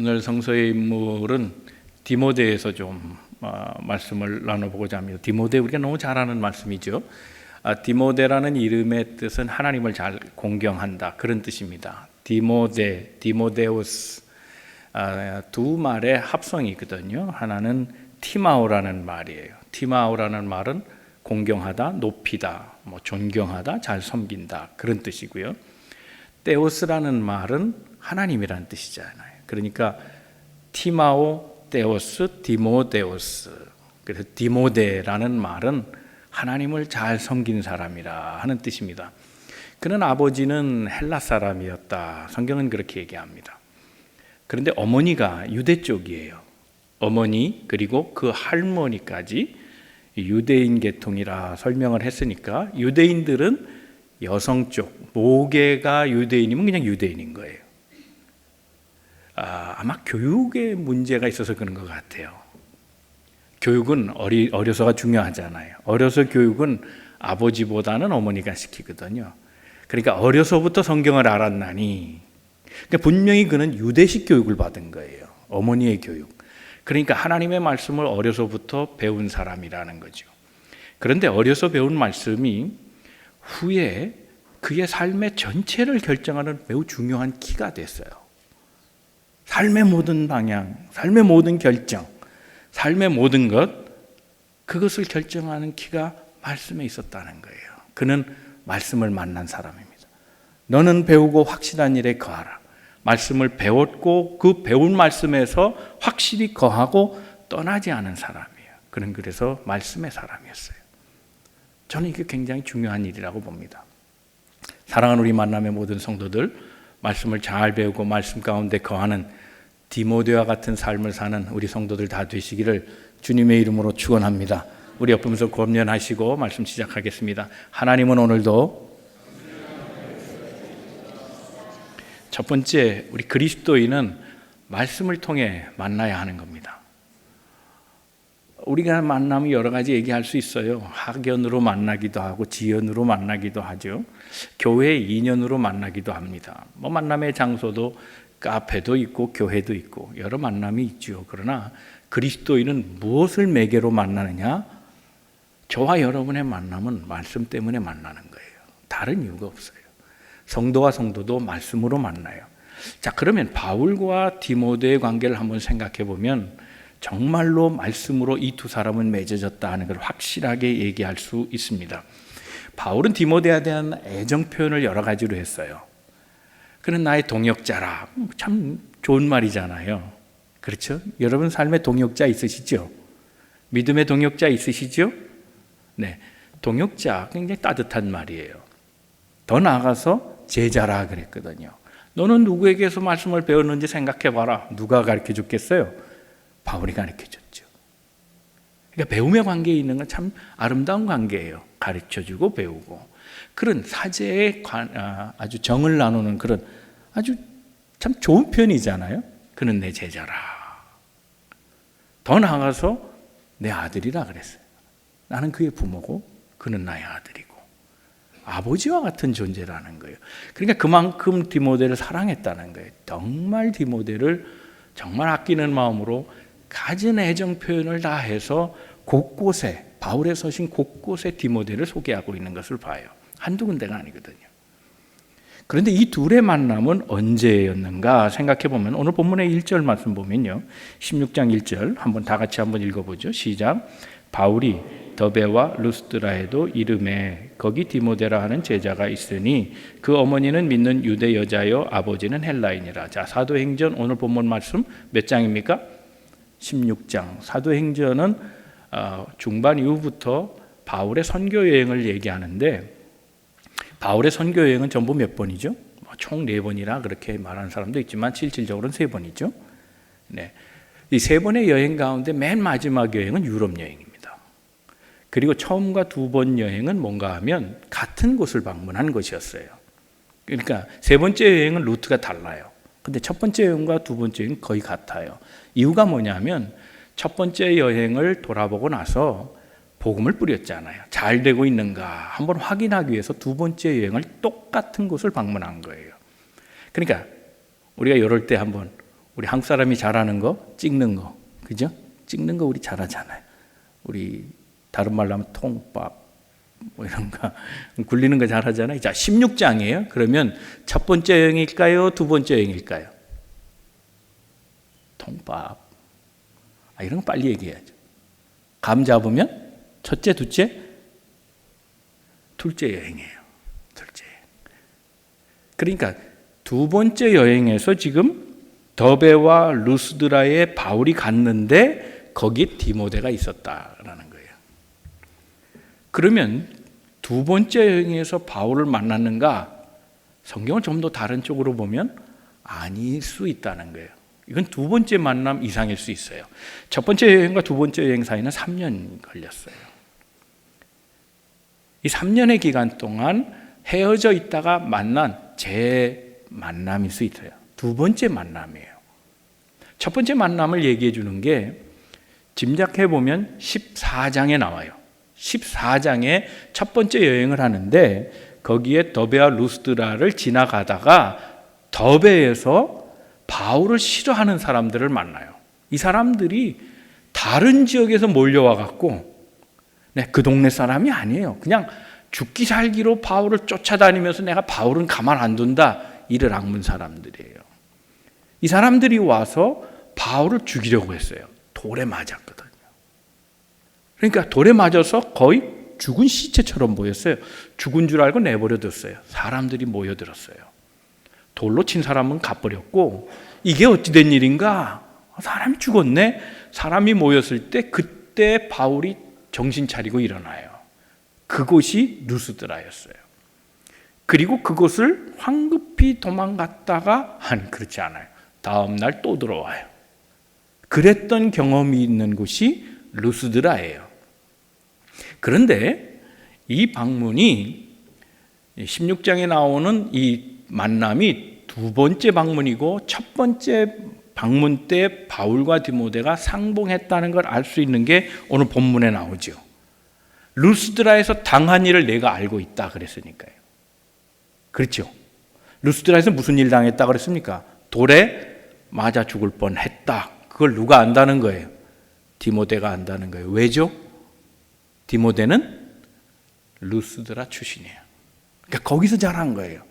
오늘 성서의 인물은 디모데에서 좀 말씀을 나눠보고자 합니다. 디모데 우리가 너무 잘 아는 말씀이죠. 디모데라는 이름의 뜻은 하나님을 잘 공경한다 그런 뜻입니다. 디모데, 디모데우스 두 말의 합성이거든요. 하나는 티마오라는 말이에요. 티마오라는 말은 공경하다, 높이다, 존경하다, 잘 섬긴다 그런 뜻이고요. 데오스라는 말은 하나님이라는 뜻이잖아요. 그러니까 티마오, 데오스, 디모데오스. 그래서 디모데라는 말은 하나님을 잘 섬긴 사람이라 하는 뜻입니다. 그는 아버지는 헬라 사람이었다. 성경은 그렇게 얘기합니다. 그런데 어머니가 유대 쪽이에요. 어머니 그리고 그 할머니까지 유대인 계통이라 설명을 했으니까 유대인들은 여성 쪽, 모계가 유대인이면 그냥 유대인인 거예요. 아마 교육에 문제가 있어서 그런 것 같아요. 교육은 어려서가 중요하잖아요. 어려서 교육은 아버지보다는 어머니가 시키거든요. 그러니까 어려서부터 성경을 알았나니 그러니까 분명히 그는 유대식 교육을 받은 거예요. 어머니의 교육. 그러니까 하나님의 말씀을 어려서부터 배운 사람이라는 거죠. 그런데 어려서 배운 말씀이 후에 그의 삶의 전체를 결정하는 매우 중요한 키가 됐어요. 삶의 모든 방향, 삶의 모든 결정, 삶의 모든 것, 그것을 결정하는 키가 말씀에 있었다는 거예요. 그는 말씀을 만난 사람입니다. 너는 배우고 확실한 일에 거하라. 말씀을 배웠고 그 배운 말씀에서 확실히 거하고 떠나지 않은 사람이에요. 그는 그래서 말씀의 사람이었어요. 저는 이게 굉장히 중요한 일이라고 봅니다. 사랑하는 우리 만남의 모든 성도들, 말씀을 잘 배우고 말씀 가운데 거하는 디모데와 같은 삶을 사는 우리 성도들 다 되시기를 주님의 이름으로 축원합니다. 우리 옆에서 권면하시고 말씀 시작하겠습니다. 하나님은 오늘도 첫 번째, 우리 그리스도인은 말씀을 통해 만나야 하는 겁니다. 우리가 만나면 여러 가지 얘기할 수 있어요. 학연으로 만나기도 하고 지연으로 만나기도 하죠. 교회 인연으로 만나기도 합니다. 만남의 장소도 카페도 있고 교회도 있고 여러 만남이 있죠. 그러나 그리스도인은 무엇을 매개로 만나느냐? 저와 여러분의 만남은 말씀 때문에 만나는 거예요. 다른 이유가 없어요. 성도와 성도도 말씀으로 만나요. 자, 그러면 바울과 디모데의 관계를 한번 생각해 보면 정말로 말씀으로 이 두 사람은 맺어졌다 하는 걸 확실하게 얘기할 수 있습니다. 바울은 디모데에 대한 애정 표현을 여러 가지로 했어요. 그는 나의 동역자라. 참 좋은 말이잖아요. 그렇죠? 여러분 삶에 동역자 있으시죠? 믿음의 동역자 있으시죠? 네, 동역자 굉장히 따뜻한 말이에요. 더 나아가서 제자라 그랬거든요. 너는 누구에게서 말씀을 배웠는지 생각해봐라. 누가 가르쳐 줬겠어요? 바울이 가르쳐 줬죠. 그러니까 배움의 관계에 있는 건 참 아름다운 관계예요. 가르쳐 주고 배우고. 그런 사제의 아주 정을 나누는 그런 아주 참 좋은 표현이잖아요. 그는 내 제자라. 더 나아가서 내 아들이라 그랬어요. 나는 그의 부모고 그는 나의 아들이고 아버지와 같은 존재라는 거예요. 그러니까 그만큼 디모데를 사랑했다는 거예요. 정말 디모데를 정말 아끼는 마음으로 가진 애정 표현을 다 해서 곳곳에 바울의 서신 곳곳에 디모데를 소개하고 있는 것을 봐요. 한두 군데가 아니거든요. 그런데 이 둘의 만남은 언제였는가 생각해 보면 오늘 본문의 1절 말씀 보면요. 16장 1절 한번 다 같이 한번 읽어보죠. 시작. 바울이 더베와 루스드라에도 이름에 거기 디모데라 하는 제자가 있으니 그 어머니는 믿는 유대 여자여 아버지는 헬라인이라. 자, 사도행전 오늘 본문 말씀 몇 장입니까? 16장. 사도행전은 중반 이후부터 바울의 선교 여행을 얘기하는데 바울의 선교 여행은 전부 몇 번이죠? 총 4번이라 그렇게 말하는 사람도 있지만 실질적으로는 3번이죠. 네. 이 3번의 여행 가운데 맨 마지막 여행은 유럽 여행입니다. 그리고 처음과 2번 여행은 뭔가 하면 같은 곳을 방문한 것이었어요. 그러니까 3번째 여행은 루트가 달라요. 근데 첫 번째 여행과 2번째 여행은 거의 같아요. 이유가 뭐냐면 첫 번째 여행을 돌아보고 나서 복음을 뿌렸잖아요. 잘 되고 있는가 한번 확인하기 위해서 2번째 여행을 똑같은 곳을 방문한 거예요. 그러니까 우리가 이럴 때 한번 우리 한국 사람이 잘하는 거 찍는 거, 그죠? 찍는 거 우리 잘하잖아요. 우리 다른 말로 하면 통밥 뭐 이런 거 굴리는 거 잘하잖아요. 자, 16장이에요. 그러면 첫 번째 여행일까요? 두 번째 여행일까요? 통밥. 이런 거 빨리 얘기해야죠. 감 잡으면 첫째, 둘째? 둘째 여행이에요. 둘째 여행. 그러니까 두 번째 여행에서 지금 더베와 루스드라에 바울이 갔는데 거기에 디모데가 있었다라는 거예요. 그러면 두 번째 여행에서 바울을 만났는가? 성경을 좀 더 다른 쪽으로 보면 아닐 수 있다는 거예요. 이건 두 번째 만남 이상일 수 있어요. 첫 번째 여행과 두 번째 여행 사이는 3년 걸렸어요. 이 3년의 기간 동안 헤어져 있다가 만난 재만남일 수 있어요. 두 번째 만남이에요. 첫 번째 만남을 얘기해 주는 게 짐작해 보면 14장에 나와요. 14장에 첫 번째 여행을 하는데 거기에 더베와 루스드라를 지나가다가 더베에서 바울을 싫어하는 사람들을 만나요. 이 사람들이 다른 지역에서 몰려와 갖고 그 동네 사람이 아니에요. 그냥 죽기 살기로 바울을 쫓아다니면서 내가 바울은 가만 안 둔다 이를 악문 사람들이에요. 이 사람들이 와서 바울을 죽이려고 했어요. 돌에 맞았거든요. 그러니까 돌에 맞아서 거의 죽은 시체처럼 보였어요. 죽은 줄 알고 내버려뒀어요. 사람들이 모여들었어요. 돌로 친 사람은 가버렸고 이게 어찌된 일인가? 사람이 죽었네. 사람이 모였을 때 그때 바울이 정신 차리고 일어나요. 그곳이 루스드라였어요. 그리고 그곳을 황급히 도망갔다가 그렇지 않아요. 다음 날 또 들어와요. 그랬던 경험이 있는 곳이 루스드라예요. 그런데 이 방문이 16장에 나오는 이 만남이 두 번째 방문이고 첫 번째 방문 때 바울과 디모데가 상봉했다는 걸 알 수 있는 게 오늘 본문에 나오죠. 루스드라에서 당한 일을 내가 알고 있다 그랬으니까요. 그렇죠. 루스드라에서 무슨 일 당했다 그랬습니까? 돌에 맞아 죽을 뻔했다. 그걸 누가 안다는 거예요? 디모데가 안다는 거예요. 왜죠? 디모데는 루스드라 출신이에요. 그러니까 거기서 자란 거예요.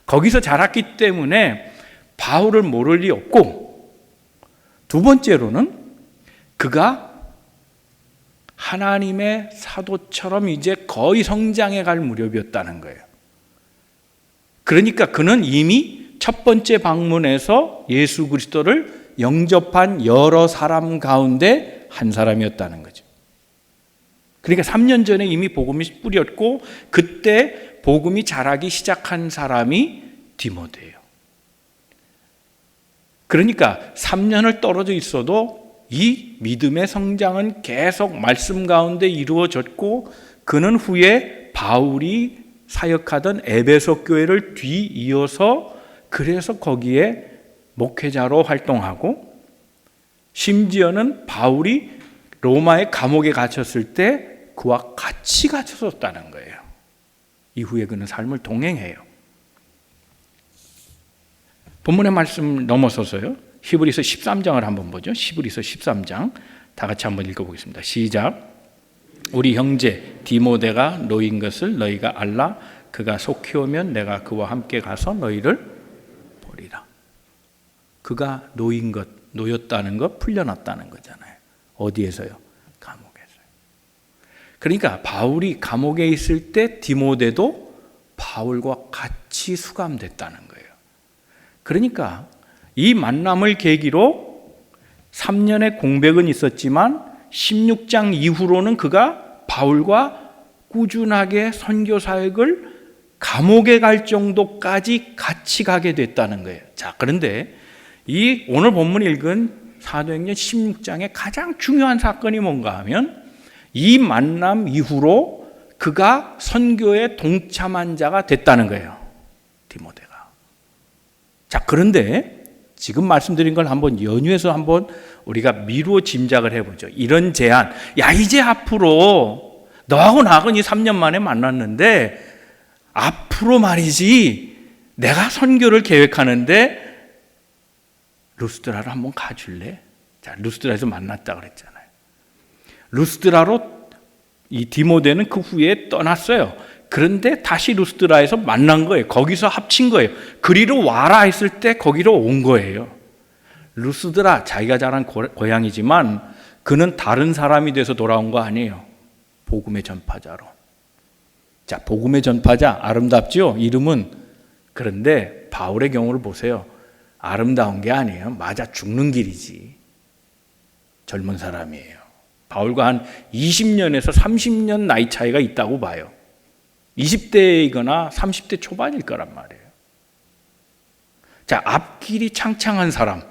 거기서 자랐기 때문에 바울을 모를 리 없고, 두 번째로는 그가 하나님의 사도처럼 이제 거의 성장해 갈 무렵이었다는 거예요. 그러니까 그는 이미 첫 번째 방문에서 예수 그리스도를 영접한 여러 사람 가운데 한 사람이었다는 거죠. 그러니까 3년 전에 이미 복음이 뿌렸고 그때 복음이 자라기 시작한 사람이 디모데예요. 그러니까 3년을 떨어져 있어도 이 믿음의 성장은 계속 말씀 가운데 이루어졌고, 그는 후에 바울이 사역하던 에베소 교회를 뒤이어서 그래서 거기에 목회자로 활동하고, 심지어는 바울이 로마의 감옥에 갇혔을 때 그와 같이 갇혔었다는 거예요. 이후에 그는 삶을 동행해요. 본문의 말씀 넘어서서요, 히브리서 13장을 한번 보죠. 히브리서 13장 다 같이 한번 읽어보겠습니다. 시작. 우리 형제 디모데가 노인 것을 너희가 알라. 그가 속히 오면 내가 그와 함께 가서 너희를 보리라. 그가 놓였다는 것, 풀려났다는 거잖아요. 어디에서요? 감옥에서요. 그러니까 바울이 감옥에 있을 때 디모데도 바울과 같이 수감됐다는 거예요. 그러니까 이 만남을 계기로 3년의 공백은 있었지만 16장 이후로는 그가 바울과 꾸준하게 선교 사역을 감옥에 갈 정도까지 같이 가게 됐다는 거예요. 자, 그런데 이 오늘 본문 읽은 사도행전 16장의 가장 중요한 사건이 뭔가 하면 이 만남 이후로 그가 선교에 동참한 자가 됐다는 거예요. 디모데가. 자, 그런데 지금 말씀드린 걸 한번 연유해서 한번 우리가 미루어 짐작을 해보죠. 이런 제안. 야, 이제 앞으로 너하고 나하고 이 3년 만에 만났는데 앞으로 말이지 내가 선교를 계획하는데 루스드라로 한번 가줄래? 자, 루스드라에서 만났다 그랬잖아요. 루스드라로 이 디모데는 그 후에 떠났어요. 그런데 다시 루스드라에서 만난 거예요. 거기서 합친 거예요. 그리로 와라 했을 때 거기로 온 거예요. 루스드라, 자기가 자란 고향이지만 그는 다른 사람이 돼서 돌아온 거 아니에요. 복음의 전파자로. 자, 복음의 전파자, 아름답죠? 이름은. 그런데 바울의 경우를 보세요. 아름다운 게 아니에요. 맞아 죽는 길이지. 젊은 사람이에요. 바울과 한 20년에서 30년 나이 차이가 있다고 봐요. 20대이거나 30대 초반일 거란 말이에요. 자, 앞길이 창창한 사람.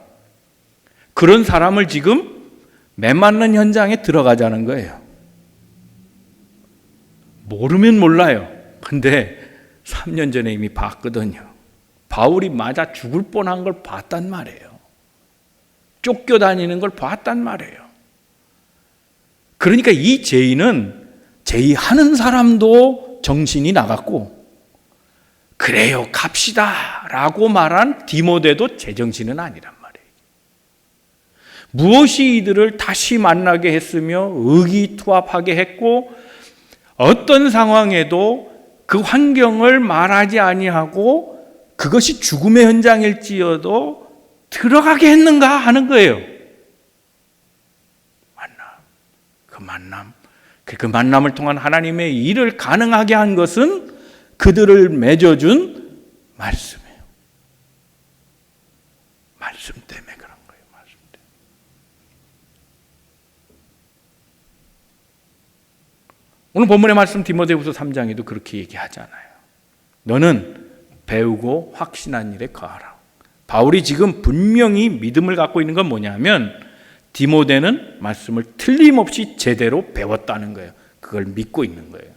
그런 사람을 지금 매맞는 현장에 들어가자는 거예요. 모르면 몰라요. 근데 3년 전에 이미 봤거든요. 바울이 맞아 죽을 뻔한 걸 봤단 말이에요. 쫓겨다니는 걸 봤단 말이에요. 그러니까 이 제의는 제의하는 사람도 정신이 나갔고, 그래요 갑시다 라고 말한 디모데도 제정신은 아니란 말이에요. 무엇이 이들을 다시 만나게 했으며 의기투합하게 했고, 어떤 상황에도 그 환경을 말하지 아니하고 그것이 죽음의 현장일지어도 들어가게 했는가 하는 거예요. 그 만남을 통한 하나님의 일을 가능하게 한 것은 그들을 맺어준 말씀이에요. 말씀 때문에 그런 거예요. 말씀 때문에. 오늘 본문의 말씀 디모데후서 3장에도 그렇게 얘기하잖아요. 너는 배우고 확신한 일에 거하라. 바울이 지금 분명히 믿음을 갖고 있는 건 뭐냐면 디모데는 말씀을 틀림없이 제대로 배웠다는 거예요. 그걸 믿고 있는 거예요.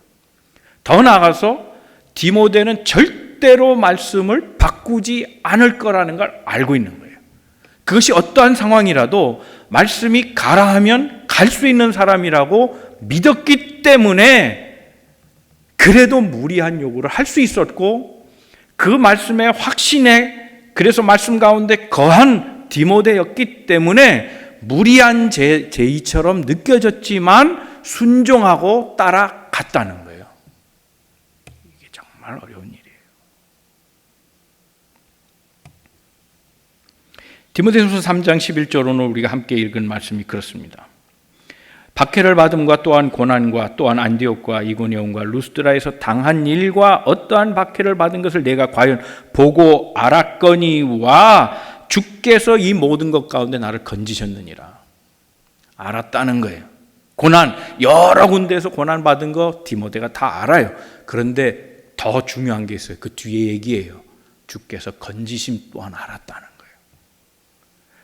더 나아가서 디모데는 절대로 말씀을 바꾸지 않을 거라는 걸 알고 있는 거예요. 그것이 어떠한 상황이라도 말씀이 가라 하면 갈 수 있는 사람이라고 믿었기 때문에 그래도 무리한 요구를 할 수 있었고, 그 말씀의 확신에 그래서 말씀 가운데 거한 디모데였기 때문에 무리한 제의처럼 느껴졌지만 순종하고 따라갔다는 거예요. 이게 정말 어려운 일이에요. 디모데후서 3장 11절 오늘 우리가 함께 읽은 말씀이 그렇습니다. 박해를 받음과 또한 고난과 또한 안디옥과 이고니온과 루스드라에서 당한 일과 어떠한 박해를 받은 것을 내가 과연 보고 알았거니와 주께서 이 모든 것 가운데 나를 건지셨느니라. 알았다는 거예요. 고난, 여러 군데에서 고난 받은 거 디모데가 다 알아요. 그런데 더 중요한 게 있어요. 그 뒤에 얘기예요. 주께서 건지심 또한 알았다는 거예요.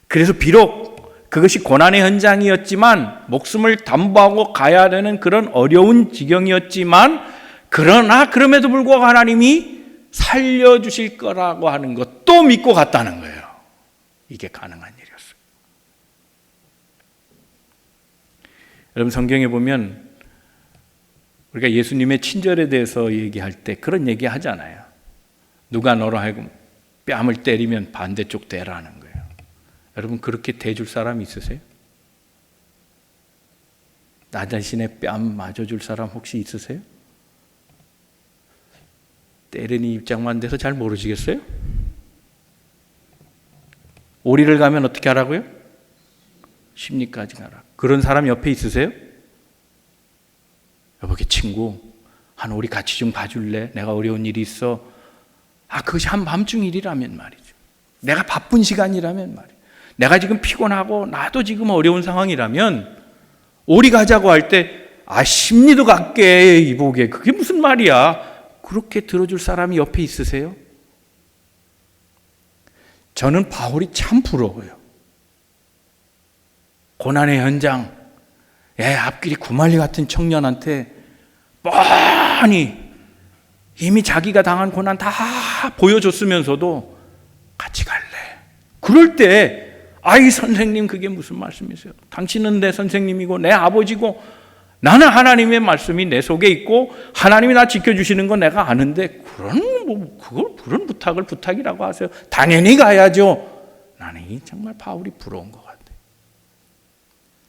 그래서 비록 그것이 고난의 현장이었지만, 목숨을 담보하고 가야 되는 그런 어려운 지경이었지만, 그러나 그럼에도 불구하고 하나님이 살려주실 거라고 하는 것도 믿고 갔다는 거예요. 이게 가능한 일이었어요. 여러분, 성경에 보면 우리가 예수님의 친절에 대해서 얘기할 때 그런 얘기 하잖아요. 누가 너로 하여금 뺨을 때리면 반대쪽 대라는 거예요. 여러분, 그렇게 대줄 사람 있으세요? 나 자신의 뺨 맞아줄 사람 혹시 있으세요? 때리는 입장만 돼서 잘 모르시겠어요? 오리를 가면 어떻게 하라고요? 심리까지 가라. 그런 사람 옆에 있으세요? 여보게 친구, 한 오리 같이 좀 봐줄래? 내가 어려운 일이 있어. 그것이 한밤중 일이라면 말이죠. 내가 바쁜 시간이라면 말이죠. 내가 지금 피곤하고 나도 지금 어려운 상황이라면 오리 가자고 할 때 심리도 갖게 이보게 그게 무슨 말이야? 그렇게 들어줄 사람이 옆에 있으세요? 저는 바울이 참 부러워요. 고난의 현장, 앞길이 구말리 같은 청년한테 뻔히 이미 자기가 당한 고난 다 보여줬으면서도 같이 갈래. 그럴 때 선생님 그게 무슨 말씀이세요? 당신은 내 선생님이고 내 아버지고 나는 하나님의 말씀이 내 속에 있고 하나님이 나 지켜주시는 건 내가 아는데 그런 부탁을 부탁이라고 하세요. 당연히 가야죠. 나는 이 정말 바울이 부러운 것 같아요.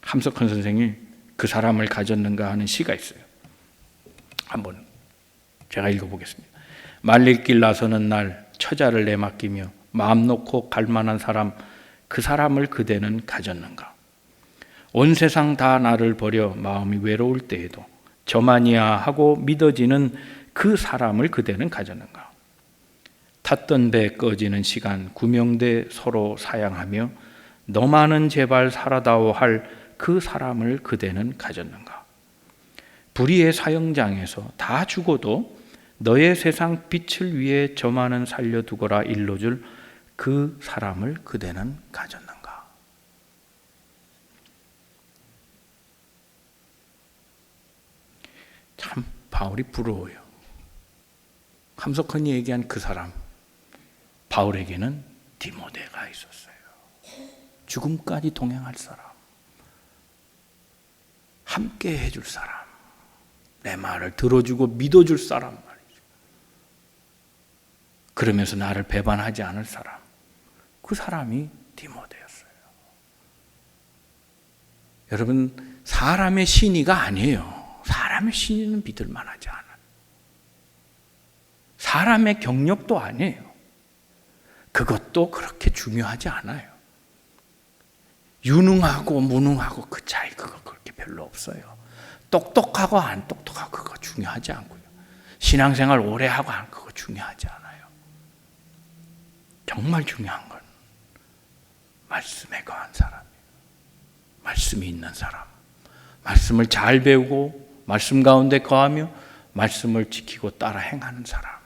함석헌 선생이 그 사람을 가졌는가 하는 시가 있어요. 한번 제가 읽어보겠습니다. 말릴 길 나서는 날 처자를 내맡기며 마음 놓고 갈 만한 사람, 그 사람을 그대는 가졌는가? 온 세상 다 나를 버려 마음이 외로울 때에도 저만이야 하고 믿어지는 그 사람을 그대는 가졌는가? 탔던 배 꺼지는 시간 구명대 서로 사양하며 너만은 제발 살아다오 할 그 사람을 그대는 가졌는가? 불의의 사형장에서 다 죽어도 너의 세상 빛을 위해 저만은 살려두거라 일러줄 그 사람을 그대는 가졌는가? 참 바울이 부러워요. 함석헌이 얘기한 그 사람, 바울에게는 디모데가 있었어요. 죽음까지 동행할 사람, 함께 해줄 사람, 내 말을 들어주고 믿어줄 사람 말이죠. 그러면서 나를 배반하지 않을 사람, 그 사람이 디모데였어요. 여러분, 사람의 신의가 아니에요. 사람의 신의는 믿을 만하지 않아요. 사람의 경력도 아니에요. 그것도 그렇게 중요하지 않아요. 유능하고 무능하고 그 차이 그거 그렇게 별로 없어요. 똑똑하고 안 똑똑하고 그거 중요하지 않고요. 신앙생활 오래 하고 안 그거 중요하지 않아요. 정말 중요한 건 말씀에 거한 사람이에요. 말씀이 있는 사람, 말씀을 잘 배우고 말씀 가운데 거하며 말씀을 지키고 따라 행하는 사람,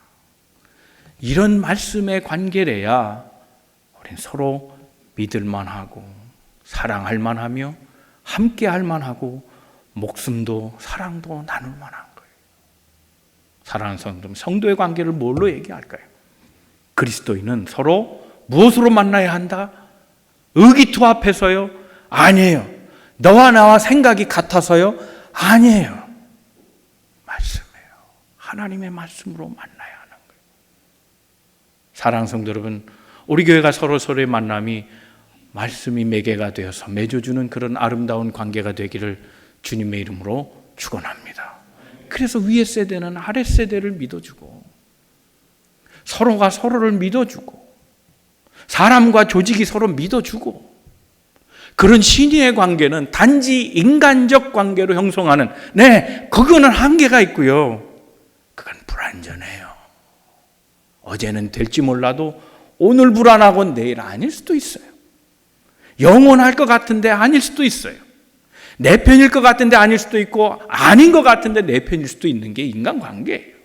이런 말씀의 관계래야 우린 서로 믿을 만하고 사랑할 만하며 함께 할 만하고 목숨도 사랑도 나눌 만한 거예요. 사랑하는 성도의 관계를 뭘로 얘기할까요? 그리스도인은 서로 무엇으로 만나야 한다? 의기투합해서요? 아니에요. 너와 나와 생각이 같아서요? 아니에요. 말씀이에요. 하나님의 말씀으로 만나야 하는 거예요. 사랑하는 성도 여러분, 우리 교회가 서로의 만남이 말씀이 매개가 되어서 맺어주는 그런 아름다운 관계가 되기를 주님의 이름으로 축원합니다. 그래서 위의 세대는 아래 세대를 믿어주고 서로가 서로를 믿어주고 사람과 조직이 서로 믿어주고 그런 신의의 관계는 단지 인간적 관계로 형성하는, 네, 그거는 한계가 있고요. 그건 불완전해요. 어제는 될지 몰라도 오늘 불안하고 내일 아닐 수도 있어요. 영원할 것 같은데 아닐 수도 있어요. 내 편일 것 같은데 아닐 수도 있고 아닌 것 같은데 내 편일 수도 있는 게 인간관계예요.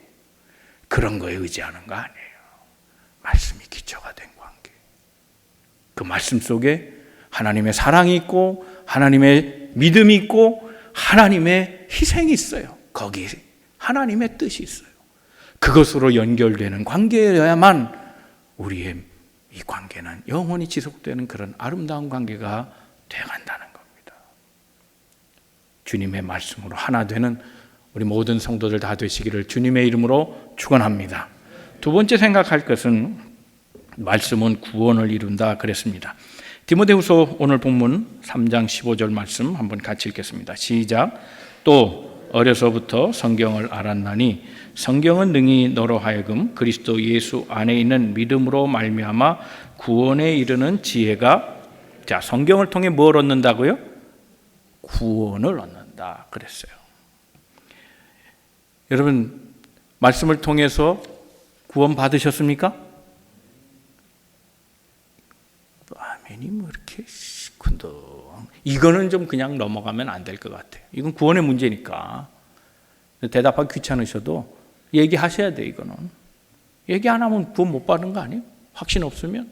그런 거에 의지하는 거 아니에요. 말씀이 기초가 된 관계. 그 말씀 속에 하나님의 사랑이 있고 하나님의 믿음이 있고 하나님의 희생이 있어요. 거기에 하나님의 뜻이 있어요. 그것으로 연결되는 관계여야만 우리의 이 관계는 영원히 지속되는 그런 아름다운 관계가 되어간다는 겁니다. 주님의 말씀으로 하나 되는 우리 모든 성도들 다 되시기를 주님의 이름으로 축원합니다. 두 번째 생각할 것은 말씀은 구원을 이룬다 그랬습니다. 디모데후서 오늘 본문 3장 15절 말씀 한번 같이 읽겠습니다. 시작. 또 어려서부터 성경을 알았나니 성경은 능히 너로 하여금 그리스도 예수 안에 있는 믿음으로 말미암아 구원에 이르는 지혜가, 자, 성경을 통해 뭘 얻는다고요? 구원을 얻는다 그랬어요. 여러분, 말씀을 통해서 구원 받으셨습니까? 아멘이 뭐 이렇게 시큰둥. 이거는 좀 그냥 넘어가면 안 될 것 같아요. 이건 구원의 문제니까. 대답하기 귀찮으셔도 얘기하셔야 돼. 이거는 얘기 안 하면 구원 못 받는 거 아니에요? 확신 없으면.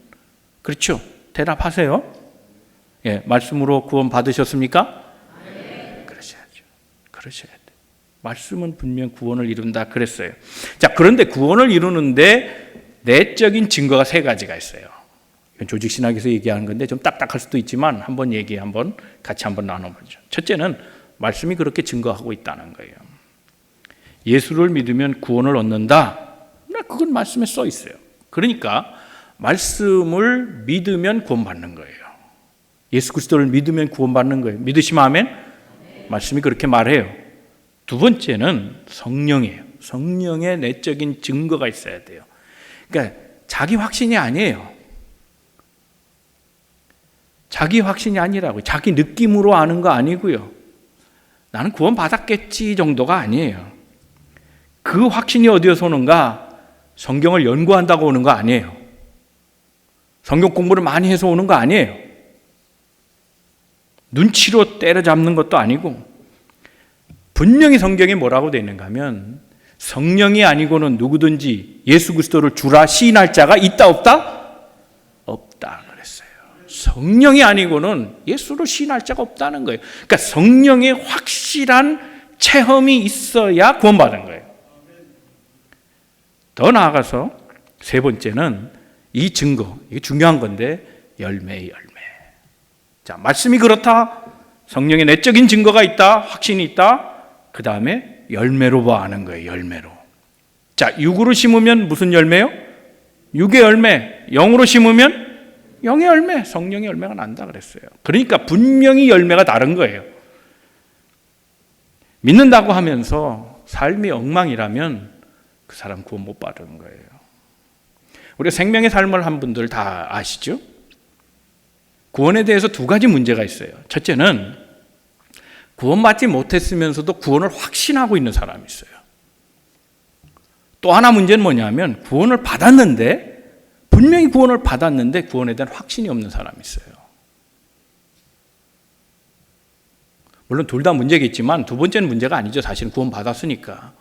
그렇죠? 대답하세요. 예, 말씀으로 구원 받으셨습니까? 네. 그러셔야죠. 그러셔야 돼. 말씀은 분명 구원을 이룬다 그랬어요. 자, 그런데 구원을 이루는데 내적인 증거가 세 가지가 있어요. 이건 조직신학에서 얘기하는 건데 좀 딱딱할 수도 있지만 같이 한번 나눠보죠. 첫째는 말씀이 그렇게 증거하고 있다는 거예요. 예수를 믿으면 구원을 얻는다. 그건 말씀에 써 있어요. 그러니까 말씀을 믿으면 구원받는 거예요. 예수 그리스도를 믿으면 구원받는 거예요. 믿으시면 아멘? 말씀이 그렇게 말해요. 두 번째는 성령이에요. 성령의 내적인 증거가 있어야 돼요. 그러니까 자기 확신이 아니에요. 자기 확신이 아니라고요. 자기 느낌으로 아는 거 아니고요. 나는 구원받았겠지 정도가 아니에요. 그 확신이 어디에서 오는가? 성경을 연구한다고 오는 거 아니에요. 성경 공부를 많이 해서 오는 거 아니에요. 눈치로 때려잡는 것도 아니고, 분명히 성경에 뭐라고 되어 있는가 하면 성령이 아니고는 누구든지 예수 그리스도를 주라 시인할 자가 있다 없다? 없다 그랬어요. 성령이 아니고는 예수를 시인할 자가 없다는 거예요. 그러니까 성령의 확실한 체험이 있어야 구원받은 거예요. 더 나아가서 세 번째는 이 증거, 이게 중요한 건데 열매. 자, 말씀이 그렇다. 성령의 내적인 증거가 있다. 확신이 있다. 그 다음에 열매로 봐하는 거예요. 열매로. 자, 육으로 심으면 무슨 열매요? 육의 열매. 영으로 심으면 영의 열매. 성령의 열매가 난다 그랬어요. 그러니까 분명히 열매가 다른 거예요. 믿는다고 하면서 삶이 엉망이라면 그 사람 구원 못 받은 거예요. 우리 생명의 삶을 한 분들 다 아시죠? 구원에 대해서 두 가지 문제가 있어요. 첫째는 구원받지 못했으면서도 구원을 확신하고 있는 사람이 있어요. 또 하나 문제는 뭐냐면 구원을 받았는데, 분명히 구원을 받았는데 구원에 대한 확신이 없는 사람이 있어요. 물론 둘 다 문제겠지만 두 번째는 문제가 아니죠. 사실은 구원 받았으니까.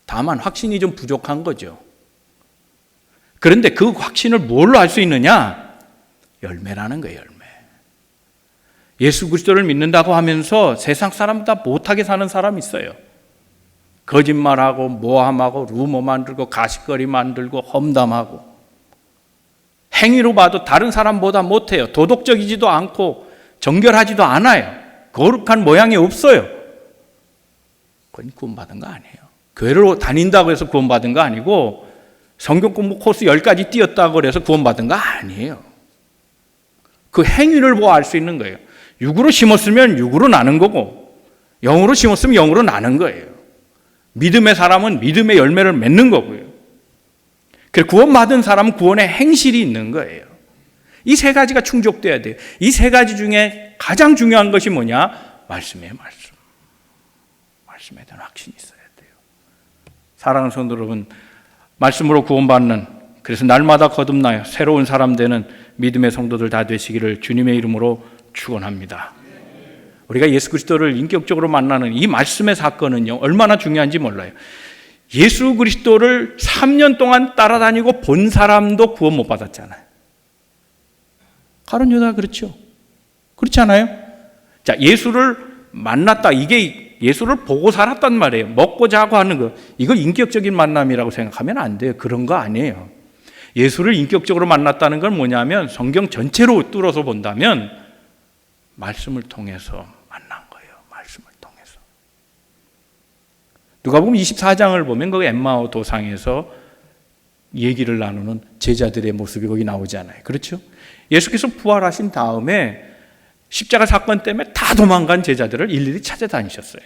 다만 확신이 좀 부족한 거죠. 그런데 그 확신을 뭘로 알 수 있느냐? 열매라는 거예요. 열매. 예수 그리스도를 믿는다고 하면서 세상 사람보다 못하게 사는 사람이 있어요. 거짓말하고 모함하고 루머 만들고 가십거리 만들고 험담하고, 행위로 봐도 다른 사람보다 못해요. 도덕적이지도 않고 정결하지도 않아요. 거룩한 모양이 없어요. 그건 구원받은 거 아니에요. 교회로 다닌다고 해서 구원받은 거 아니고, 성경 공부 코스 10가지 띄었다고 해서 구원받은 거 아니에요. 그 행위를 보아 알 수 있는 거예요. 육으로 심었으면 육으로 나는 거고, 영으로 심었으면 영으로 나는 거예요. 믿음의 사람은 믿음의 열매를 맺는 거고요. 그래서 구원받은 사람은 구원의 행실이 있는 거예요. 이 세 가지가 충족돼야 돼요. 이 세 가지 중에 가장 중요한 것이 뭐냐? 말씀이에요. 말씀. 말씀에 대한 확신이 있어야 돼요. 사랑하는 성도 여러분, 말씀으로 구원받는, 그래서 날마다 거듭나요 새로운 사람 되는 믿음의 성도들 다 되시기를 주님의 이름으로 축원합니다. 우리가 예수 그리스도를 인격적으로 만나는 이 말씀의 사건은요, 얼마나 중요한지 몰라요. 예수 그리스도를 3년 동안 따라다니고 본 사람도 구원 못 받았잖아요. 가룟 유다가 그렇죠. 그렇지 않아요? 자, 예수를 만났다. 이게 예수를 보고 살았단 말이에요. 먹고 자고 하는 거. 이거 인격적인 만남이라고 생각하면 안 돼요. 그런 거 아니에요. 예수를 인격적으로 만났다는 건 뭐냐면 성경 전체로 뚫어서 본다면 말씀을 통해서 만난 거예요. 말씀을 통해서. 누가복음 24장을 보면 거기 엠마오 도상에서 얘기를 나누는 제자들의 모습이 거기 나오잖아요. 그렇죠? 예수께서 부활하신 다음에 십자가 사건 때문에 다 도망간 제자들을 일일이 찾아다니셨어요.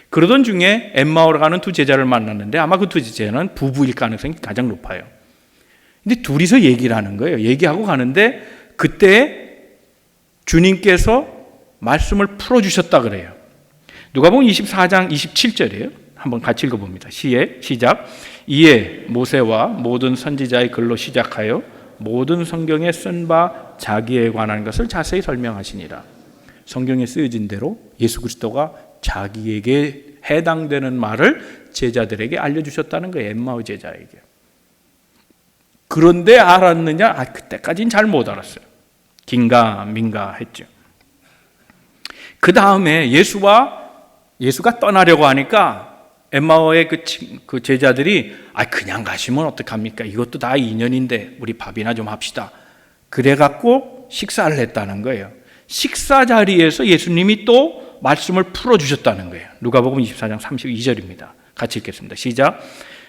그러던 중에 엠마오로 가는 두 제자를 만났는데 아마 그 두 제자는 부부일 가능성이 가장 높아요. 근데 둘이서 얘기를 하는 거예요. 얘기하고 가는데 그때 주님께서 말씀을 풀어주셨다 그래요. 누가복음 24장 27절이에요. 한번 같이 읽어봅니다. 시작. 이에 모세와 모든 선지자의 글로 시작하여 모든 성경에 쓴 바 자기에 관한 것을 자세히 설명하시니라. 성경에 쓰여진 대로 예수 그리스도가 자기에게 해당되는 말을 제자들에게 알려주셨다는 거예요. 엠마오 제자에게. 그런데 알았느냐? 그때까지는 잘 못 알았어요. 긴가민가 했죠. 그 다음에 예수가 떠나려고 하니까 엠마오의 그 제자들이 그냥 가시면 어떡합니까? 이것도 다 인연인데 우리 밥이나 좀 합시다. 그래갖고 식사를 했다는 거예요. 식사 자리에서 예수님이 또 말씀을 풀어주셨다는 거예요. 누가복음 24장 32절입니다. 같이 읽겠습니다. 시작.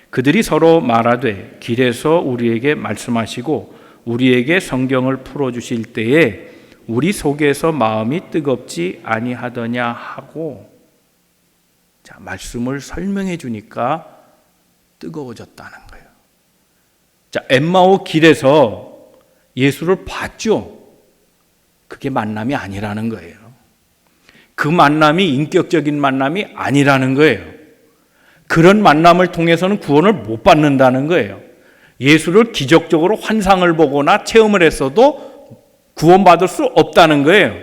그들이 서로 말하되 길에서 우리에게 말씀하시고 우리에게 성경을 풀어주실 때에 우리 속에서 마음이 뜨겁지 아니하더냐 하고, 자, 말씀을 설명해 주니까 뜨거워졌다는 거예요. 자, 엠마오 길에서 예수를 봤죠. 그게 만남이 아니라는 거예요. 그 만남이 인격적인 만남이 아니라는 거예요. 그런 만남을 통해서는 구원을 못 받는다는 거예요. 예수를 기적적으로 환상을 보거나 체험을 했어도 구원받을 수 없다는 거예요.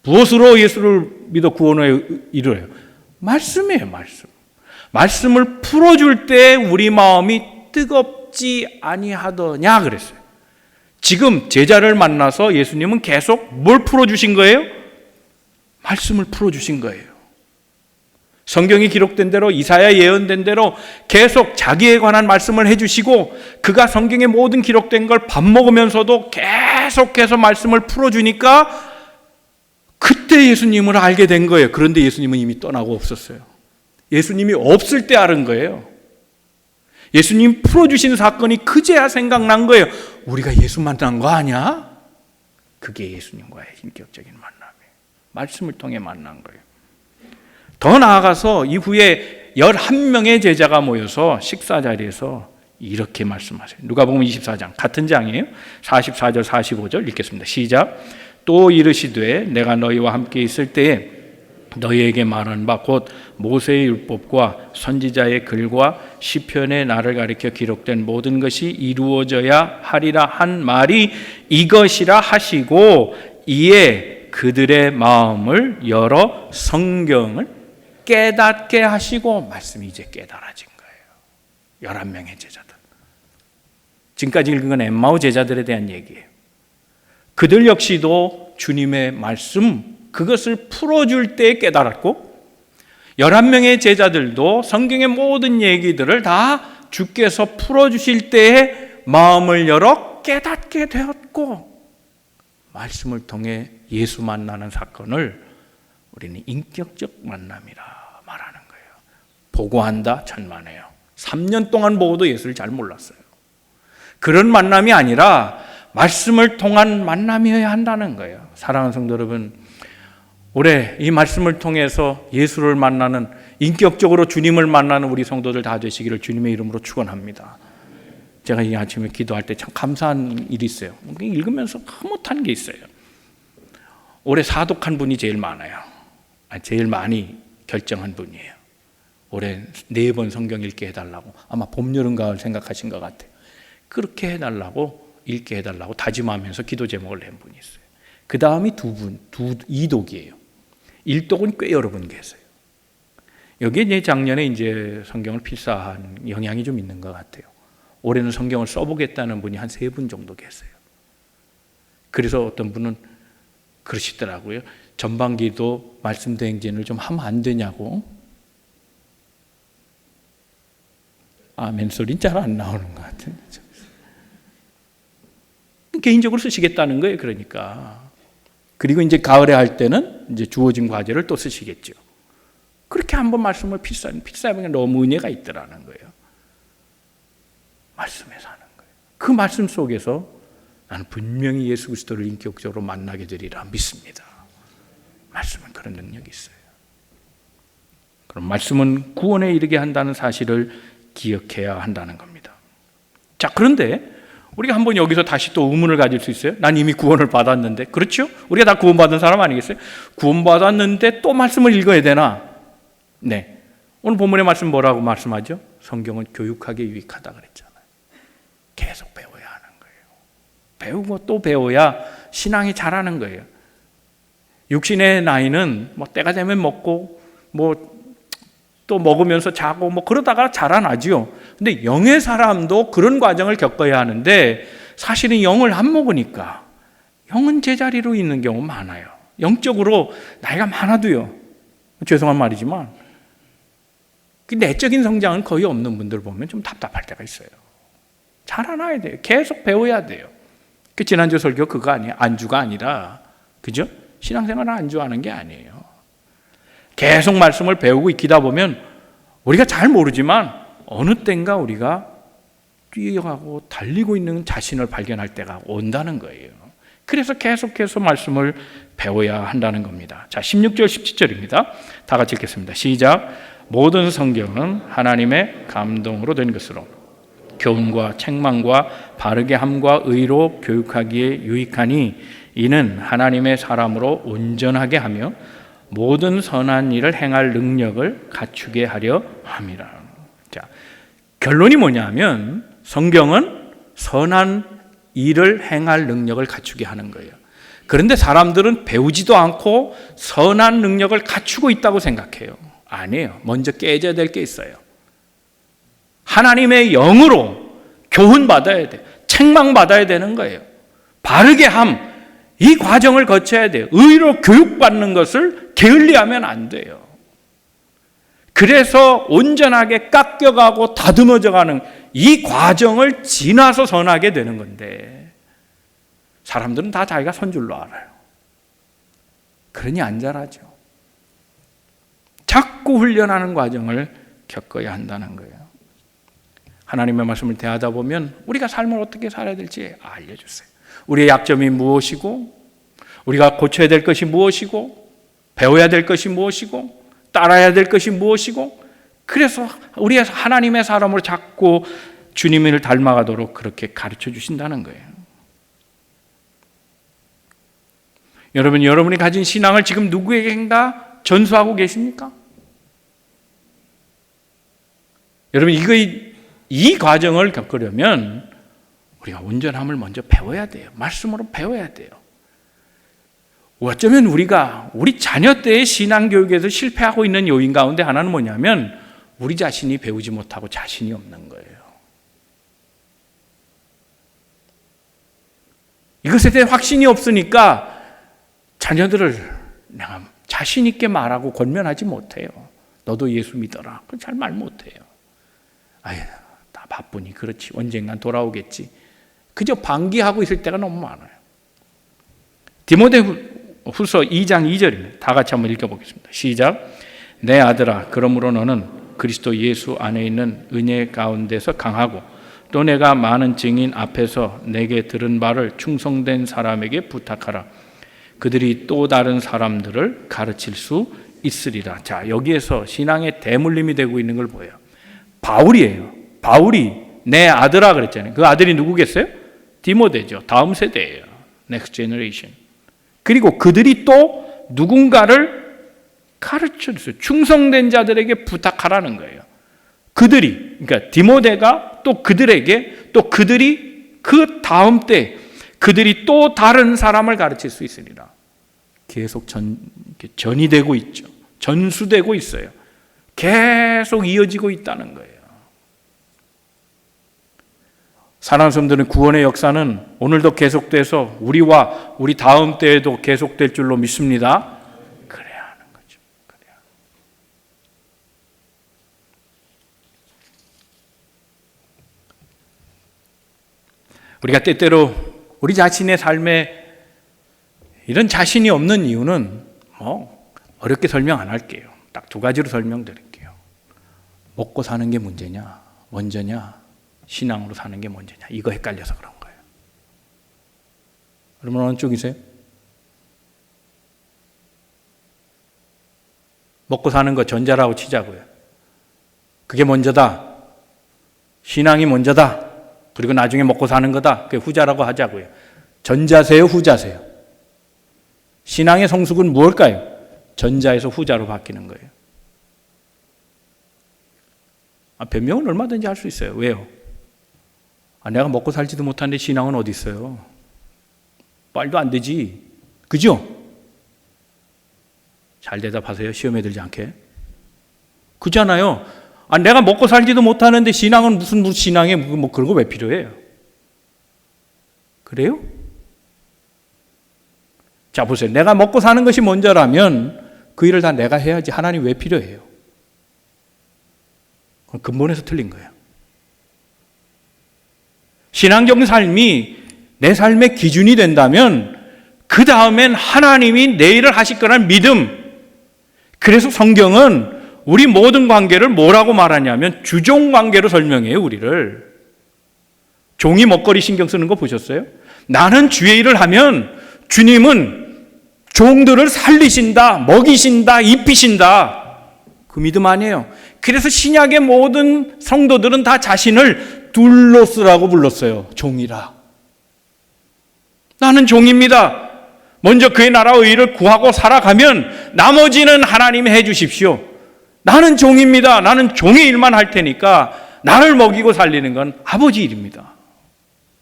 무엇으로 예수를 믿어 구원을 이루어요? 말씀이에요, 말씀. 말씀을 풀어줄 때 우리 마음이 뜨겁지 아니하더냐 그랬어요. 지금 제자를 만나서 예수님은 계속 뭘 풀어주신 거예요? 말씀을 풀어주신 거예요. 성경이 기록된 대로, 이사야 예언된 대로 계속 자기에 관한 말씀을 해주시고, 그가 성경에 모든 기록된 걸 밥 먹으면서도 계속해서 말씀을 풀어주니까 그때 예수님을 알게 된 거예요. 그런데 예수님은 이미 떠나고 없었어요. 예수님이 없을 때 알은 거예요. 예수님 풀어주신 사건이 그제야 생각난 거예요. 우리가 예수 만난 거 아니야? 그게 예수님과의 인격적인 만남이에요. 말씀을 통해 만난 거예요. 더 나아가서 이후에 11명의 제자가 모여서 식사 자리에서 이렇게 말씀하세요. 누가복음 24장 같은 장이에요. 44절 45절 읽겠습니다. 시작. 또 이르시되 내가 너희와 함께 있을 때에 너희에게 말한 바 곧 모세의 율법과 선지자의 글과 시편에 나를 가리켜 기록된 모든 것이 이루어져야 하리라 한 말이 이것이라 하시고, 이에 그들의 마음을 열어 성경을 깨닫게 하시고, 말씀이 이제 깨달아진 거예요. 11명의 제자들. 지금까지 읽은 건 엠마오 제자들에 대한 얘기예요. 그들 역시도 주님의 말씀, 그것을 풀어줄 때 깨달았고, 11명의 제자들도 성경의 모든 얘기들을 다 주께서 풀어주실 때에 마음을 열어 깨닫게 되었고, 말씀을 통해 예수 만나는 사건을 우리는 인격적 만남이라 말하는 거예요. 보고한다 천만에요. 3년 동안 보고도 예수를 잘 몰랐어요. 그런 만남이 아니라 말씀을 통한 만남이어야 한다는 거예요. 사랑하는 성도 여러분, 올해 이 말씀을 통해서 예수를 만나는, 인격적으로 주님을 만나는 우리 성도들 다 되시기를 주님의 이름으로 축원합니다. 제가 이 아침에 기도할 때 참 감사한 일이 있어요. 읽으면서 흐뭇한 게 있어요. 올해 사독한 분이 제일 많아요. 제일 많이 결정한 분이에요. 올해 4번 성경 읽게 해달라고, 아마 봄, 여름, 가을 생각하신 것 같아요. 그렇게 해달라고, 읽게 해달라고 다짐하면서 기도 제목을 낸 분이 있어요. 그 다음이 2독이에요. 1독은 꽤 여러 분 계세요. 여기에 이제 작년에 이제 성경을 필사한 영향이 좀 있는 것 같아요. 올해는 성경을 써보겠다는 분이 한 3분 정도 계세요. 그래서 어떤 분은 그러시더라고요. 전반기도 말씀 대행진을 좀 하면 안 되냐고. 아멘 소리는 잘 안 나오는 것 같은데. 개인적으로 쓰시겠다는 거예요, 그러니까. 그리고 이제 가을에 할 때는 이제 주어진 과제를 또 쓰시겠죠. 그렇게 한번 말씀을 필사하면 너무 은혜가 있더라는 거예요. 말씀에 사는 거예요. 그 말씀 속에서 나는 분명히 예수 그리스도를 인격적으로 만나게 되리라 믿습니다. 말씀은 그런 능력이 있어요. 그럼 말씀은 구원에 이르게 한다는 사실을 기억해야 한다는 겁니다. 자, 그런데 우리가 한번 여기서 다시 또 의문을 가질 수 있어요. 난 이미 구원을 받았는데. 그렇죠? 우리가 다 구원받은 사람 아니겠어요? 구원받았는데 또 말씀을 읽어야 되나? 네. 오늘 본문의 말씀 뭐라고 말씀하죠? 성경은 교육하기에 유익하다 그랬잖아요. 계속 배워야 하는 거예요. 배우고 또 배워야 신앙이 자라는 거예요. 육신의 나이는 뭐 때가 되면 먹고 뭐 또 먹으면서 자고 뭐 그러다가 자라나지요. 근데 영의 사람도 그런 과정을 겪어야 하는데 사실은 영을 안 먹으니까 영은 제자리로 있는 경우 많아요. 영적으로 나이가 많아도요. 죄송한 말이지만 그 내적인 성장은 거의 없는 분들 보면 좀 답답할 때가 있어요. 자라나야 돼요. 계속 배워야 돼요. 그 지난주 설교 그거 아니에요. 안주가 아니라, 그죠? 신앙생활은 안주하는 게 아니에요. 계속 말씀을 배우고 익히다 보면 우리가 잘 모르지만 어느 때인가 우리가 뛰어가고 달리고 있는 자신을 발견할 때가 온다는 거예요. 그래서 계속해서 말씀을 배워야 한다는 겁니다. 자, 16절 17절입니다. 다 같이 읽겠습니다. 시작. 모든 성경은 하나님의 감동으로 된 것으로 교훈과 책망과 바르게 함과 의로 교육하기에 유익하니 이는 하나님의 사람으로 온전하게 하며 모든 선한 일을 행할 능력을 갖추게 하려 함이라. 자, 결론이 뭐냐면 성경은 선한 일을 행할 능력을 갖추게 하는 거예요. 그런데 사람들은 배우지도 않고 선한 능력을 갖추고 있다고 생각해요. 아니에요. 먼저 깨져야 될 게 있어요. 하나님의 영으로 교훈받아야 돼. 책망받아야 되는 거예요. 바르게 함, 이 과정을 거쳐야 돼요. 의로 교육받는 것을 게을리하면 안 돼요. 그래서 온전하게 깎여가고 다듬어져가는 이 과정을 지나서 선하게 되는 건데 사람들은 다 자기가 선 줄로 알아요. 그러니 안 자라죠. 자꾸 훈련하는 과정을 겪어야 한다는 거예요. 하나님의 말씀을 대하다 보면 우리가 삶을 어떻게 살아야 될지 알려주세요. 우리의 약점이 무엇이고 우리가 고쳐야 될 것이 무엇이고 배워야 될 것이 무엇이고 따라야 될 것이 무엇이고 그래서 우리 하나님의 사람으로 자꾸 주님을 닮아가도록 그렇게 가르쳐 주신다는 거예요. 여러분, 여러분이 가진 신앙을 지금 누구에게인가 전수하고 계십니까? 여러분, 이 과정을 겪으려면 우리가 온전함을 먼저 배워야 돼요. 말씀으로 배워야 돼요. 어쩌면 우리가 우리 자녀 때의 신앙교육에서 실패하고 있는 요인 가운데 하나는 뭐냐면 우리 자신이 배우지 못하고 자신이 없는 거예요. 이것에 대해 확신이 없으니까 자녀들을 내가 자신 있게 말하고 권면하지 못해요. 너도 예수 믿어라. 그건 잘 말 못해요. 아유, 나 바쁘니 그렇지. 언젠간 돌아오겠지. 그저 방기하고 있을 때가 너무 많아요. 디모데후서 2장 2절입니다. 다 같이 한번 읽어보겠습니다. 시작. 내 아들아, 그러므로 너는 그리스도 예수 안에 있는 은혜 가운데서 강하고 또 내가 많은 증인 앞에서 내게 들은 바를 충성된 사람에게 부탁하라. 그들이 또 다른 사람들을 가르칠 수 있으리라. 자, 여기에서 신앙의 대물림이 되고 있는 걸 보여요. 바울이에요. 바울이 내 아들아 그랬잖아요. 그 아들이 누구겠어요? 디모데죠. 다음 세대예요. Next generation. 그리고 그들이 또 누군가를 가르쳐 주세요. 충성된 자들에게 부탁하라는 거예요. 그들이, 그러니까 디모데가 또 그들에게 또 그들이 그 다음 때 그들이 또 다른 사람을 가르칠 수 있으리라. 계속 전이 되고 있죠. 전수되고 있어요. 계속 이어지고 있다는 거예요. 사랑하는 성도들은 구원의 역사는 오늘도 계속돼서 우리와 우리 다음 때에도 계속될 줄로 믿습니다. 그래야 하는 거죠. 그래야. 우리가 때때로 우리 자신의 삶에 이런 자신이 없는 이유는 어렵게 설명 안 할게요. 딱 두 가지로 설명드릴게요. 먹고 사는 게 문제냐, 먼저냐, 신앙으로 사는 게 먼저냐, 이거 헷갈려서 그런 거예요. 여러분 어느 쪽이세요? 먹고 사는 거 전자라고 치자고요. 그게 먼저다. 신앙이 먼저다. 그리고 나중에 먹고 사는 거다. 그게 후자라고 하자고요. 전자세요, 후자세요? 신앙의 성숙은 무엇일까요? 전자에서 후자로 바뀌는 거예요. 변명은 얼마든지 할 수 있어요. 왜요? 내가 먹고 살지도 못하는데 신앙은 어디 있어요? 말도 안 되지. 그죠? 잘 대답하세요. 시험에 들지 않게. 그잖아요. 내가 먹고 살지도 못하는데 신앙은 무슨 신앙에 뭐 그런 거 왜 필요해요? 그래요? 자, 보세요. 내가 먹고 사는 것이 먼저라면 그 일을 다 내가 해야지 하나님 왜 필요해요? 그건 근본에서 틀린 거예요. 신앙적인 삶이 내 삶의 기준이 된다면 그 다음엔 하나님이 내 일을 하실 거라는 믿음. 그래서 성경은 우리 모든 관계를 뭐라고 말하냐면 주종 관계로 설명해요, 우리를. 종이 먹거리 신경 쓰는 거 보셨어요? 나는 주의 일을 하면 주님은 종들을 살리신다, 먹이신다, 입히신다. 그 믿음 아니에요. 그래서 신약의 모든 성도들은 다 자신을 둘로스라고 불렀어요. 종이라. 나는 종입니다. 먼저 그의 나라 의를 구하고 살아가면 나머지는 하나님이 해 주십시오. 나는 종입니다. 나는 종의 일만 할 테니까 나를 먹이고 살리는 건 아버지 일입니다.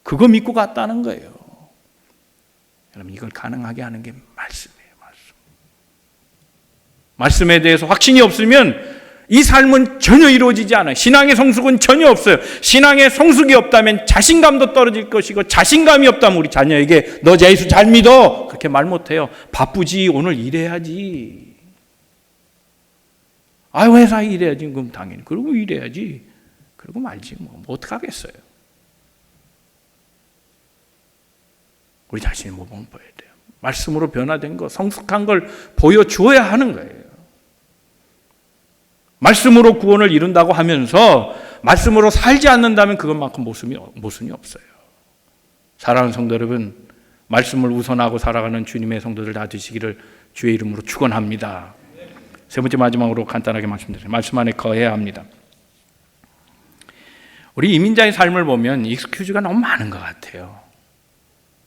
그거 믿고 갔다는 거예요. 여러분, 이걸 가능하게 하는 게 말씀이에요. 말씀에 대해서 확신이 없으면 이 삶은 전혀 이루어지지 않아요. 신앙의 성숙은 전혀 없어요. 신앙의 성숙이 없다면 자신감도 떨어질 것이고, 자신감이 없다면 우리 자녀에게 너 예수 잘 믿어 그렇게 말 못해요. 바쁘지, 오늘 일해야지. 회사에 일해야지. 그럼 당연히 그러고 일해야지. 그러고 말지 뭐 어떡하겠어요. 우리 자신의 모범을 보여야 돼요. 말씀으로 변화된 거, 성숙한 걸 보여주어야 하는 거예요. 말씀으로 구원을 이룬다고 하면서 말씀으로 살지 않는다면 그것만큼 모순이 없어요. 사랑하는 성도 여러분, 말씀을 우선하고 살아가는 주님의 성도들 다 되시기를 주의 이름으로 축원합니다. 세 번째 마지막으로 간단하게 말씀드려요. 말씀 안에 거해야 합니다. 우리 이민자의 삶을 보면 익스큐즈가 너무 많은 것 같아요.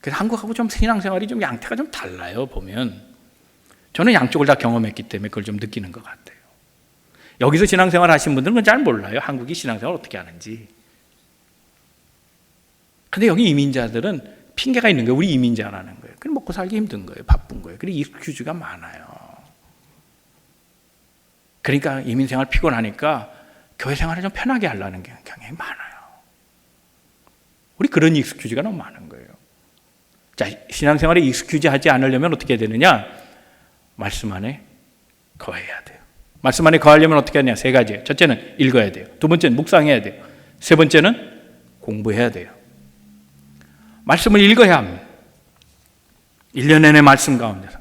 그래서 한국하고 좀 신앙생활이 좀 양태가 좀 달라요. 보면 저는 양쪽을 다 경험했기 때문에 그걸 좀 느끼는 것 같아요. 여기서 신앙생활 하신 분들은 그건 잘 몰라요. 한국이 신앙생활 어떻게 하는지. 근데 여기 이민자들은 핑계가 있는 거예요. 우리 이민자라는 거예요. 그럼 먹고 살기 힘든 거예요. 바쁜 거예요. 그리고 익스큐즈가 많아요. 그러니까 이민생활 피곤하니까 교회 생활을 좀 편하게 하려는 게 경향이 많아요. 우리 그런 익스큐즈가 너무 많은 거예요. 자, 신앙생활에 익스큐즈 하지 않으려면 어떻게 해야 되느냐? 말씀 안에 거해야 돼요. 말씀 안에 거하려면 어떻게 하냐? 세 가지예요. 첫째는 읽어야 돼요. 두 번째는 묵상해야 돼요. 세 번째는 공부해야 돼요. 말씀을 읽어야 합니다. 1년 내내 말씀 가운데서.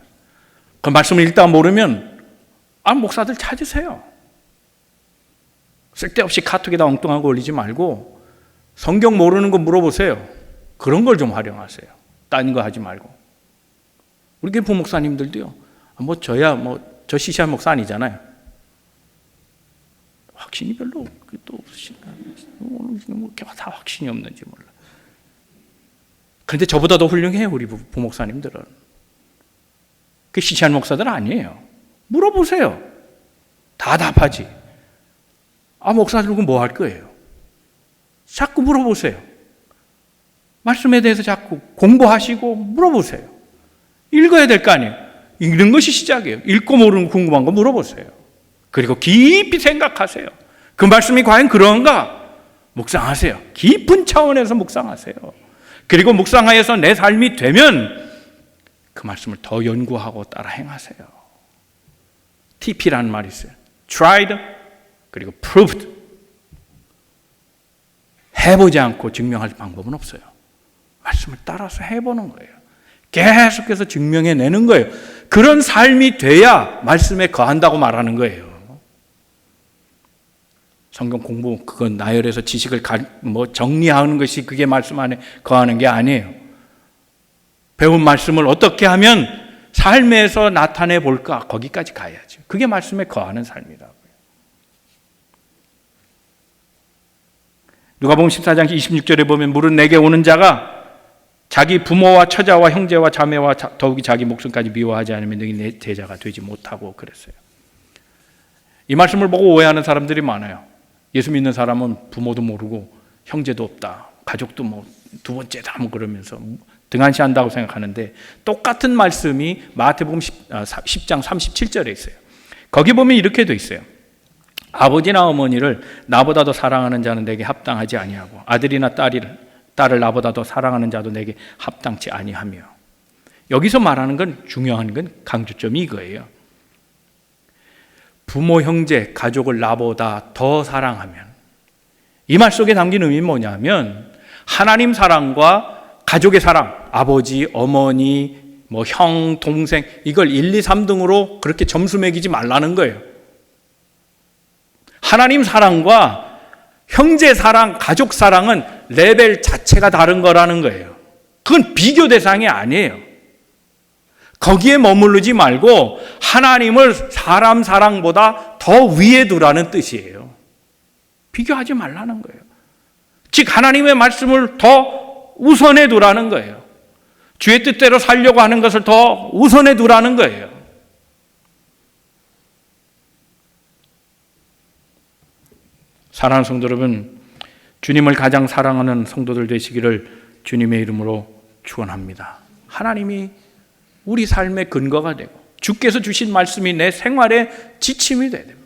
그 말씀을 읽다가 모르면 목사들 찾으세요. 쓸데없이 카톡에다 엉뚱한 거 올리지 말고 성경 모르는 거 물어보세요. 그런 걸 좀 활용하세요. 딴 거 하지 말고. 우리 교회 부목사님들도요. 저 시시한 목사 아니잖아요. 확신이 별로 또 없으신가. 이렇게 다 확신이 없는지 몰라. 그런데 저보다 더 훌륭해요. 우리 부목사님들은. 그 시시한 목사들 아니에요. 물어보세요. 다 답하지. 목사들은 뭐 할 거예요? 자꾸 물어보세요. 말씀에 대해서 자꾸 공부하시고 물어보세요. 읽어야 될 거 아니에요. 읽는 것이 시작이에요. 읽고 모르는 궁금한 거 물어보세요. 그리고 깊이 생각하세요. 그 말씀이 과연 그런가? 묵상하세요. 깊은 차원에서 묵상하세요. 그리고 묵상하여서 내 삶이 되면 그 말씀을 더 연구하고 따라 행하세요. TP라는 말이 있어요. Tried 그리고 Proved. 해보지 않고 증명할 방법은 없어요. 말씀을 따라서 해보는 거예요. 계속해서 증명해내는 거예요. 그런 삶이 돼야 말씀에 거한다고 말하는 거예요. 성경 공부, 그건 나열해서 지식을 정리하는 것이 그게 말씀 안에 거하는 게 아니에요. 배운 말씀을 어떻게 하면 삶에서 나타내 볼까? 거기까지 가야죠. 그게 말씀에 거하는 삶이라고요. 누가복음 14장 26절에 보면 물은 내게 오는 자가 자기 부모와 처자와 형제와 자매와 더욱이 자기 목숨까지 미워하지 않으면 너희 내 제자가 되지 못하고 그랬어요. 이 말씀을 보고 오해하는 사람들이 많아요. 예수 믿는 사람은 부모도 모르고 형제도 없다. 가족도 두 번째다 그러면서 등한시한다고 생각하는데 똑같은 말씀이 마태복음 10장 37절에 있어요. 거기 보면 이렇게 돼 있어요. 아버지나 어머니를 나보다 더 사랑하는 자는 내게 합당하지 아니하고 아들이나 딸을 나보다 더 사랑하는 자도 내게 합당치 아니하며. 여기서 말하는 건 중요한 건 강조점이 이거예요. 부모, 형제, 가족을 나보다 더 사랑하면, 이 말 속에 담긴 의미는 뭐냐면 하나님 사랑과 가족의 사랑, 아버지, 어머니, 형, 동생, 이걸 1, 2, 3등으로 그렇게 점수 매기지 말라는 거예요. 하나님 사랑과 형제 사랑, 가족 사랑은 레벨 자체가 다른 거라는 거예요. 그건 비교 대상이 아니에요. 거기에 머무르지 말고 하나님을 사람 사랑보다 더 위에 두라는 뜻이에요. 비교하지 말라는 거예요. 즉 하나님의 말씀을 더 우선에 두라는 거예요. 주의 뜻대로 살려고 하는 것을 더 우선에 두라는 거예요. 사랑하는 성도 여러분, 주님을 가장 사랑하는 성도들 되시기를 주님의 이름으로 축원합니다. 하나님이 우리 삶의 근거가 되고 주께서 주신 말씀이 내 생활의 지침이 되야 됩니다.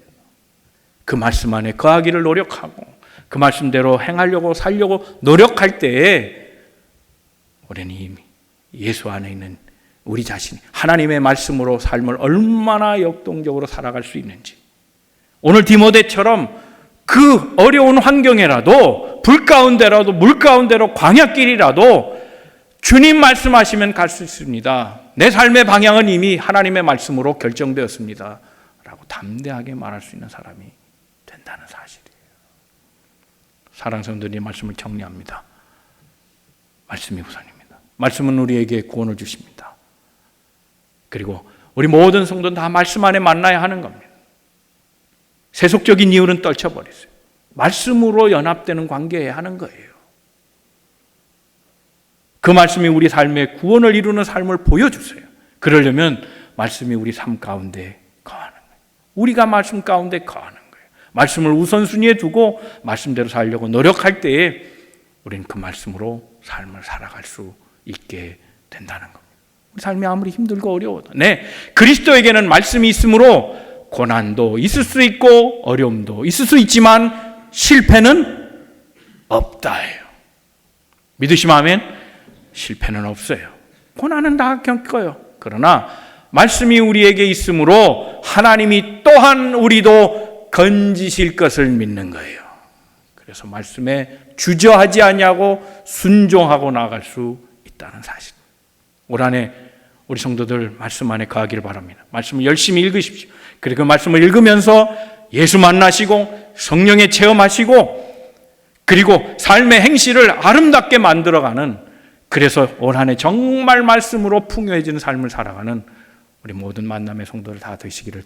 그 말씀 안에 거하기를 노력하고 그 말씀대로 행하려고 살려고 노력할 때에 우리는 이미 예수 안에 있는 우리 자신이 하나님의 말씀으로 삶을 얼마나 역동적으로 살아갈 수 있는지, 오늘 디모데처럼 그 어려운 환경에라도 불 가운데라도 물 가운데로 광야길이라도 주님 말씀하시면 갈 수 있습니다. 내 삶의 방향은 이미 하나님의 말씀으로 결정되었습니다 라고 담대하게 말할 수 있는 사람이 된다는 사실이에요. 사랑하는 성도들이 말씀을 정리합니다. 말씀이 우선입니다. 말씀은 우리에게 구원을 주십니다. 그리고 우리 모든 성도는 다 말씀 안에 만나야 하는 겁니다. 세속적인 이유는 떨쳐버리세요. 말씀으로 연합되는 관계에 하는 거예요. 그 말씀이 우리 삶의 구원을 이루는 삶을 보여주세요. 그러려면 말씀이 우리 삶 가운데 거하는 거예요. 우리가 말씀 가운데 거하는 거예요. 말씀을 우선순위에 두고 말씀대로 살려고 노력할 때에 우리는 그 말씀으로 삶을 살아갈 수 있게 된다는 겁니다. 우리 삶이 아무리 힘들고 어려워도 그리스도에게는 말씀이 있으므로 고난도 있을 수 있고 어려움도 있을 수 있지만 실패는 없다예요. 믿으시면 아멘? 실패는 없어요. 고난은 다 겪어요. 그러나 말씀이 우리에게 있으므로 하나님이 또한 우리도 건지실 것을 믿는 거예요. 그래서 말씀에 주저하지 아니하고 순종하고 나아갈 수 있다는 사실. 올 한해 우리 성도들 말씀 안에 거하기를 바랍니다. 말씀을 열심히 읽으십시오. 그리고 그 말씀을 읽으면서 예수 만나시고 성령의 체험하시고 그리고 삶의 행실을 아름답게 만들어가는, 그래서 올 한 해 정말 말씀으로 풍요해지는 삶을 살아가는 우리 모든 만남의 성도들 다 되시기를